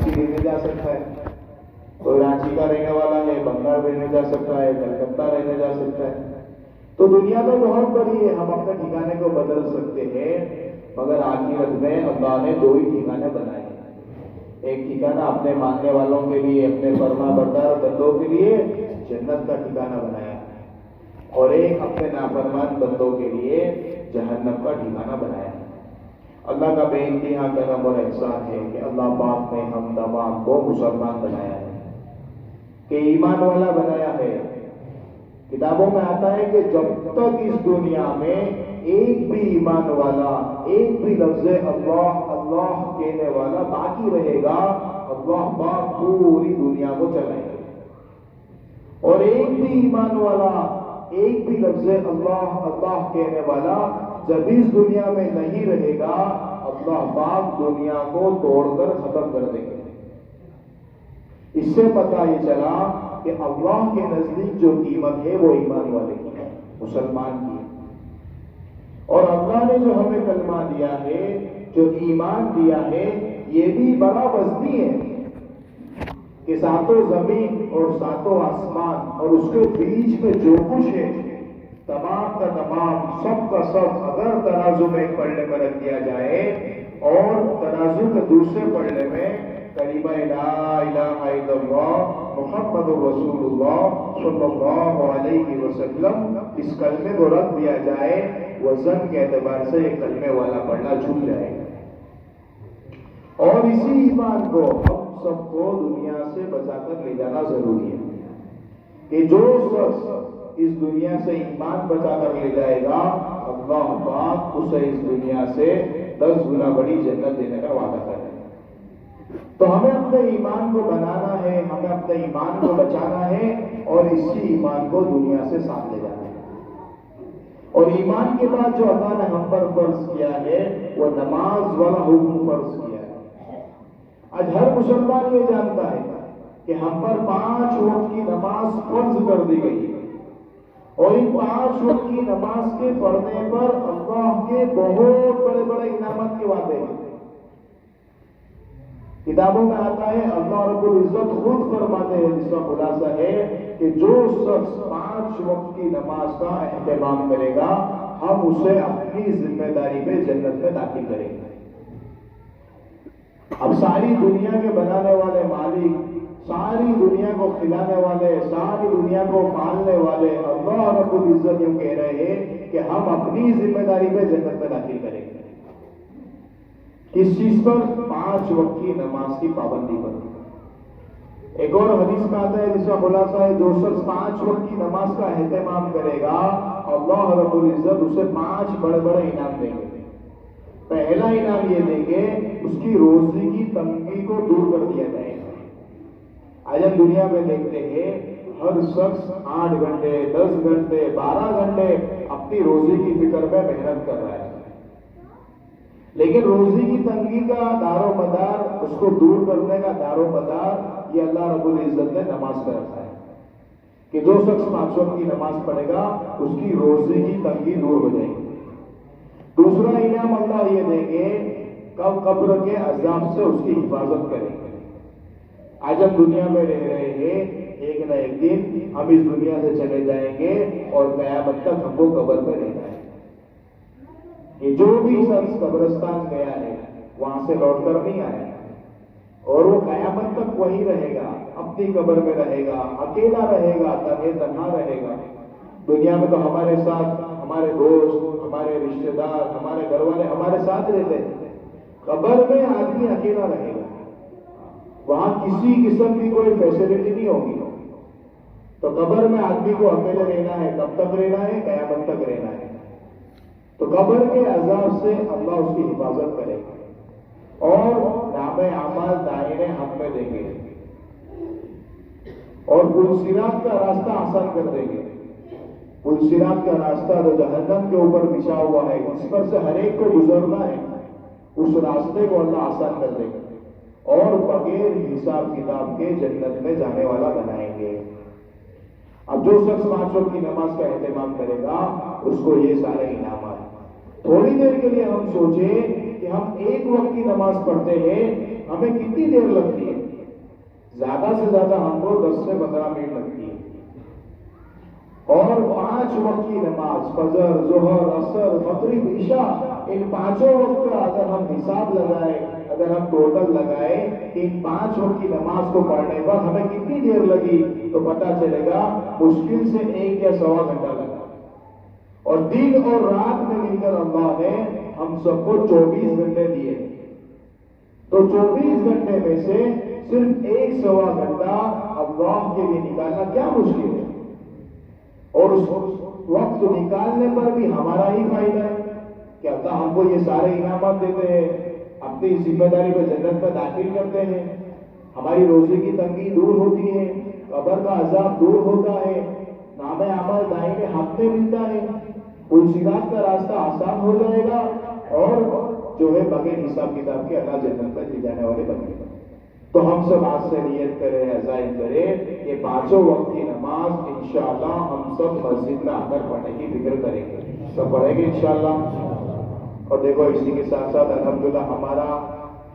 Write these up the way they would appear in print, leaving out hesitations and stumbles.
रांची रहने जा सकता है, कोई रांची का रहने वाला है बंगाल रहने जा सकता है, कलकत्ता रहने जा सकता है। तो दुनिया तो बहुत बड़ी है, हम अपने ठिकाने को बदल सकते हैं, मगर आखिरत में अल्लाह ने दो ही ठिकाने बनाए हैं। एक ठिकाना अपने मानने वालों के लिए, अपने फरमा बरदार बंदों के लिए जन्नत का ठिकाना बनाया, और एक अपने नाफरमान बंदों के लिए जहन्नम का ठिकाना बनाया। अल्लाह का बेइंतहा करम और एहसान है कि अल्लाह पाक ने हम तमाम को मुसलमान बनाया है, कि ईमान वाला बनाया है। किताबों में आता है कि जब तक इस दुनिया में एक भी ईमान वाला, एक भी लफ्ज़ अल्लाह अल्लाह कहने वाला बाकी रहेगा, अल्लाह पाक पूरी दुनिया को चलाएगा। और एक भी ईमान वाला, एक भी लफ्ज़ अल्लाह अल्लाह कहने वाला जब इस दुनिया में नहीं रहेगा, अल्लाह पाक दुनिया को तोड़कर खत्म कर देंगे। इससे पता ये चला कि अल्लाह के नजदीक जो कीमत है वो ईमान वाले की है, मुसलमान की है। और अल्लाह ने जो हमें कलमा दिया है, जो ईमान दिया है, ये भी बड़ा वज़नी है कि सातों जमीन और सातों आसमान और उसके बीच में जो कुछ है, तमाम का तमाम, सब का सब अगर तराजू में एक पलड़े में रख दिया जाए और तराजू के दूसरे पलड़े में कलिमा ला इलाहा इल्लल्लाह मुहम्मदुर रसूलुल्लाह सल्लल्लाहु अलैहि वसल्लम, इस कलमे को रख दिया जाए, वजन के एतबार से एक कलमे वाला पढ़ना झुक जाएगा। और इसी ईमान को हम सबको दुनिया से बचाकर ले जाना जरूरी है कि जो शख्स इस दुनिया से ईमान बचाकर ले जाएगा, अल्लाह पाक उसे इस दुनिया से 10 गुना बड़ी जन्नत देने का वादा कर रहे हैं। तो हमें अपने ईमान को बनाना है, हमें अपने ईमान को बचाना है और इसी ईमान को दुनिया से साथ ले जाना है। और ईमान के बाद जो अल्लाह ने हम पर फर्ज किया है वो नमाज वाला हुक्म फर्ज किया है। आज हर मुसलमान ये जानता है कि हम पर 5 वक्त की नमाज फर्ज कर दी गई है, और इन 5 वक्त की नमाज के पढ़ने पर अल्लाह के बहुत बड़े बड़े इनामत के वादे हैं। किताबों में आता है, अल्लाह रब्बुल इज्जत खुद फरमाते हैं, जिसका खुलासा है कि जो शख्स 5 वक्त की नमाज का एहतमाम करेगा, हम उसे अपनी जिम्मेदारी पे जन्नत में दाखिल करेंगे। अब सारी दुनिया के बनाने वाले मालिक, सारी दुनिया को खिलाने वाले, सारी दुनिया को पालने वाले अल्लाह रब्बुल इज्जत यूं कह रहे हैं कि हम अपनी जिम्मेदारी पे जन्नत में दाखिल करेंगे। किस चीज पर? 5 वक्त की नमाज की पाबंदी पर। एक और हदीस में आता है, जिसका खुलासा है, जो शख्स 5 वक्त की नमाज का एहतमाम करेगा, अल्लाह रब्बुल इज्जत उसे 5 बड़े बड़े इनाम देंगे। पहला इनाम ये देंगे, उसकी रोजी की तंगी को दूर कर दिया जाएगा। आज हम दुनिया में देखते हैं, हर शख्स 8 घंटे, 10 घंटे, 12 घंटे अपनी रोजी की फिक्र में मेहनत कर रहा है, लेकिन रोजी की तंगी का दारो मदार, उसको दूर करने का दारो मदार ये अल्लाह रब्बुल इज्जत ने नमाज पर रखा है कि जो शख्स 5 वक्त की नमाज पढ़ेगा उसकी रोजी की तंगी दूर हो जाएगी। दूसरा इनाम अल्लाह ये देंगे, कब्र के अजाब से उसकी हिफाजत करेंगे। आज हम दुनिया में रह रहे हैं, एक न एक दिन हम इस दुनिया से चले जाएंगे और क़यामत तक हमको कब्र में रहना है। कि जो भी शख्स कब्रिस्तान गया है वहां से लौटकर नहीं आया, और वो क़यामत तक वहीं रहेगा, अपनी कब्र में रहेगा, अकेला रहेगा, तन्हा रहेगा। दुनिया में तो हमारे साथ हमारे दोस्त, हमारे रिश्तेदार, हमारे घर वाले हमारे साथ रहते हैं, कब्र में आदमी अकेला रहेगा, वहां किसी किस्म की कोई फैसिलिटी नहीं होगी। तो कब्र में आदमी को अकेले रहना है, कब तक रहना है? क़यामत तक रहना है। तो कब्र के अजाब से अल्लाह उसकी हिफाजत करेगा और नामे अमाल दाहिने हाथ में देंगे और पुलसिरात का रास्ता आसान कर देंगे। पुलसिरात का रास्ता जो जहन्नम के ऊपर बिछा हुआ है, इस पर से हर एक को गुजरना है, उस रास्ते को अल्लाह आसान कर देंगे और बगैर हिसाब किताब के जन्नत में जाने वाला बनाएंगे। अब जो शख्स 5 वक्त की नमाज का एहतमाम करेगा उसको ये सारे इनाम है। थोड़ी देर के लिए हम सोचें कि हम 1 वक्त की नमाज पढ़ते हैं, ہمیں کتنی دیر لگتی ہے؟ زیادہ سے زیادہ ہم کو 10 سے 15 منٹ لگتی ہے، اور 5 وقت کی نماز فجر، ظہر، عصر، مغرب، عشاء، ان 5 وقت کا اگر ہم حساب لگائیں، اگر ہم ٹوٹل لگائیں ان 5 وقت کی نماز کو پڑھنے پر ہمیں کتنی دیر لگی، تو پتہ چلے گا مشکل سے 1 یا سوا گھنٹہ لگا۔ اور دن اور رات میں مل کر اللہ نے ہم سب کو 24 گھنٹے دیے، تو 24 گھنٹے میں سے صرف 1 سوا گھنٹہ اللہ کے لیے نکالنا کیا مشکل ہے؟ اور اس وقت نکالنے پر بھی ہمارا ہی فائدہ ہے کہ اللہ ہم کو یہ سارے انعامات دیتے ہیں، اپنی ذمہ داری پہ جنت میں داخل کرتے ہیں، ہماری روزی کی تنگی دور ہوتی ہے، قبر کا عذاب دور ہوتا ہے، نام اعمال دائیں ہاتھ میں ملتا ہے، پل صراط کا راستہ آسان ہو جائے گا، اور جو ہے بغیر حساب کتاب کے اللہ جنت میں لے جانے والے بنے گا۔ تو ہم سب آج سے نیت کریں، عزائم کریں کہ 5 وقت کی نماز انشاءاللہ ہم سب مسجد میں آ کر پڑھنے کی فکر کریں گے، سب پڑھیں گے انشاءاللہ۔ اور دیکھو اسی کے ساتھ ساتھ الحمدللہ ہمارا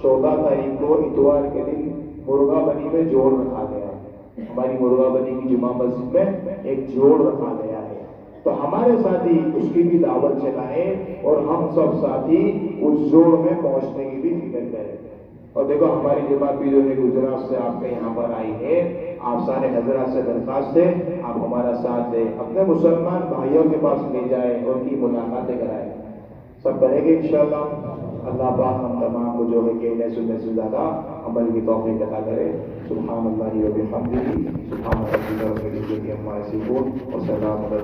14 تاریخ کو اتوار کے دن مرغا بنی میں جوڑ رکھا گیا ہے، ہماری مرغا بنی کی جمعہ مسجد میں ایک جوڑ رکھا گیا ہے، تو ہمارے ساتھی اس کی بھی دعوت چلائیں اور ہم سب ساتھی اس جوڑ میں پہنچنے کی بھی فکر کریں۔ اور دیکھو ہماری جماعت بھی جو ہے گجرات سے آپ کے یہاں پر آئی ہے، آپ سارے حضرات سے درخواست ہے آپ ہمارا ساتھ دیں، اپنے مسلمان بھائیوں کے پاس لے جائیں، ان کی ملاقاتیں کرائیں، سب کریں گے انشاءاللہ۔ اللہ پاک ہم تمام کو جو ہے کہنے سننے سے زیادہ عمل کی توفیق عطا کرے۔ سبحان اللہ و بحمدہ، سبحان ربک رب العزۃ عما یصفون، وسلام علی